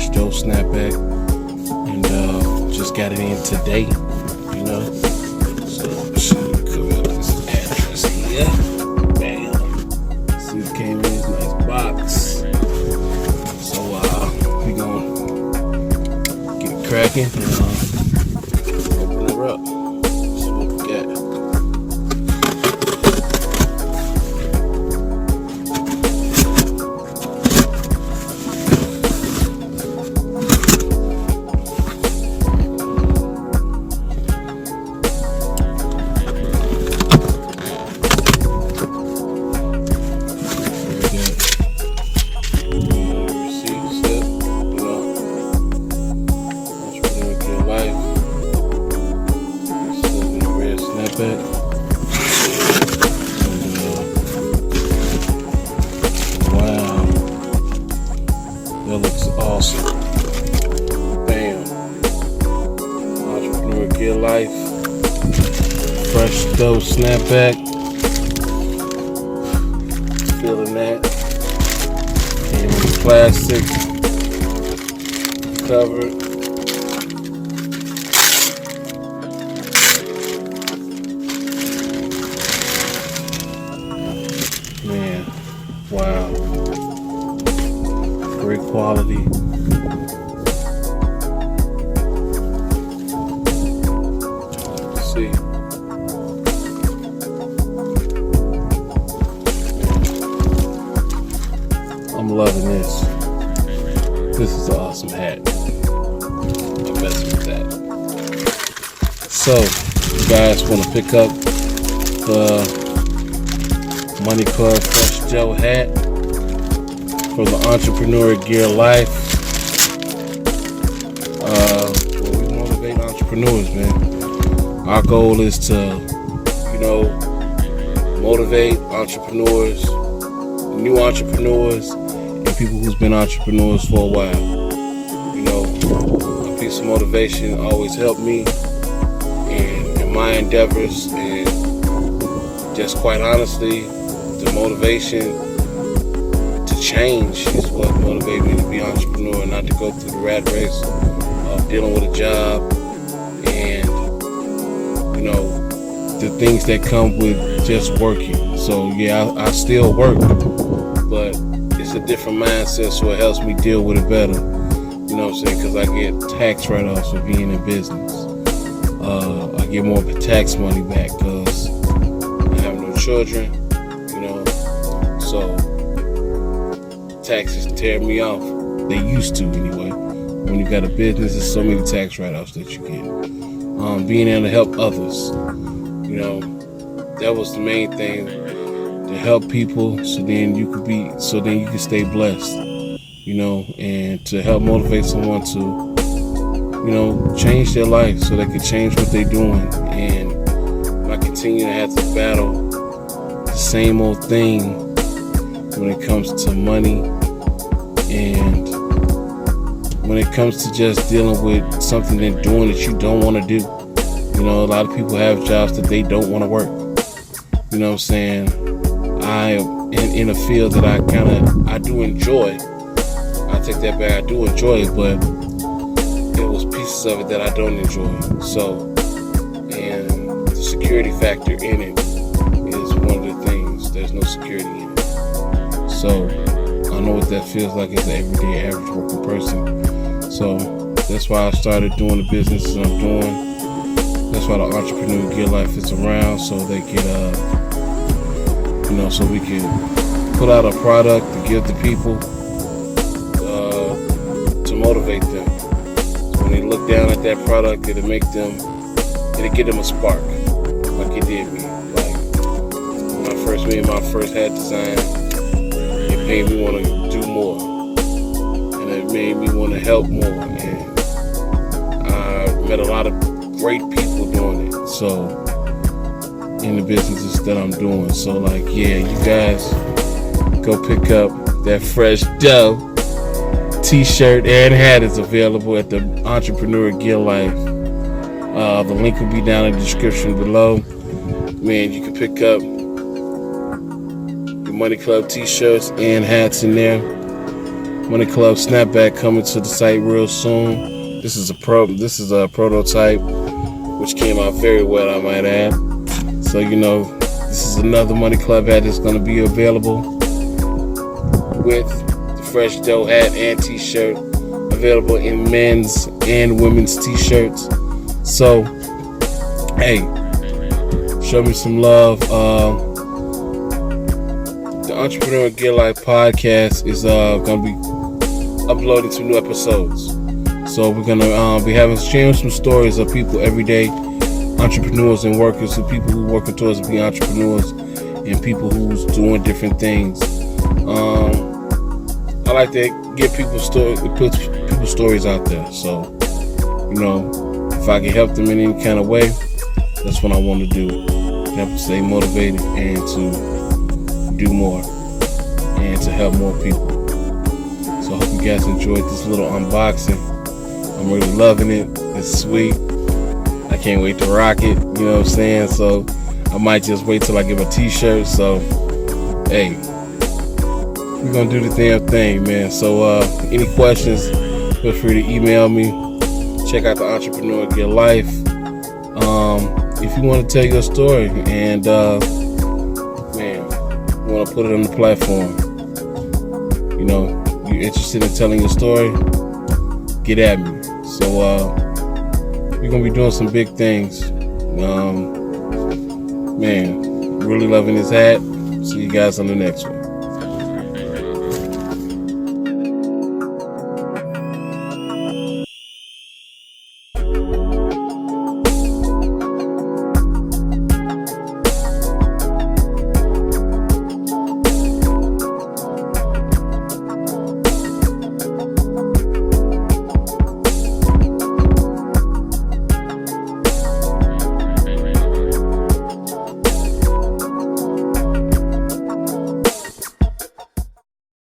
fresh dough snapback, and just got it in today, you know. So come up this address here. Bam. See, it came in this nice box. So we gonna get it cracking and open her up. See what we got. Wow, that looks awesome. Bam. Entrepreneur Gear Life. Fresh dough snapback. Feeling that. Came in plastic. Covered. Man, wow. Great quality. Let's see. I'm loving this. This is an awesome hat. I'm messing with that. So, you guys want to pick up the Money Club Fresh Joe hat for the Entrepreneur Gear Life. Well, we motivate entrepreneurs, man. Our goal is to, motivate entrepreneurs, new entrepreneurs, and people who's been entrepreneurs for a while. A piece of motivation always helped me in my endeavors, and just quite honestly, the motivation to change is what motivated me to be an entrepreneur, not to go through the rat race of dealing with a job and, the things that come with just working. So yeah, I still work, but it's a different mindset, so it helps me deal with it better. You know what I'm saying? Because I get tax write-offs for being in business. I get more of the tax money back because I have no children. So taxes tear me off. They used to anyway. When you got a business, there's so many tax write-offs that you get. Being able to help others, that was the main thing, to help people, so then you can stay blessed, and to help motivate someone to, change their life so they can change what they're doing. And I continue to have to battle the same old thing when it comes to money, and when it comes to just dealing with something and doing that you don't want to do. A lot of people have jobs that they don't want to work. You know what I'm saying? I am in a field that I do enjoy. I take that back, I do enjoy it, but it was pieces of it that I don't enjoy. So, and the security factor in it is one of the things. There's no security in it. So I know what that feels like as an everyday average working person. So that's why I started doing the businesses I'm doing. That's why the Entrepreneur Gear Life is around, so they can, so we can put out a product to give the people, to motivate them. So when they look down at that product, it'll give them a spark, like it did me. Like when I first made my first hat design, it made me want to do more, and it made me want to help more, and I met a lot of great people doing it, so in the businesses that I'm doing. So you guys go pick up that fresh dough t-shirt and hat is available at the Entrepreneur Gear Life. The link will be down in the description below. Man, you can pick up your Money Club t-shirts and hats in there. Money Club snapback coming to the site real soon. This is a prototype, which came out very well, I might add. So this is another Money Club hat that's going to be available with the fresh dough hat and t-shirt, available in men's and women's t-shirts. So hey, show me some love. The Entrepreneur Gear Life podcast is going to be uploading some new episodes. So we're going to be sharing some stories of people, everyday entrepreneurs and workers, of people who are working towards being entrepreneurs and people who's doing different things. I like to get people's stories out there. So, if I can help them in any kind of way, that's what I want to do. To help to stay motivated and to do more and to help more people. So I hope you guys enjoyed this little unboxing. I'm really loving it. It's sweet. I can't wait to rock it. You know what I'm saying? So I might just wait till I get my t-shirt. So hey, we're gonna do the damn thing, man. So any questions, feel free to email me. Check out the Entrepreneur Gear Life. If you want to tell your story and you want to put it on the platform, you're interested in telling your story, get at me. So we're gonna be doing some big things. Really loving this hat. See you guys on the next one.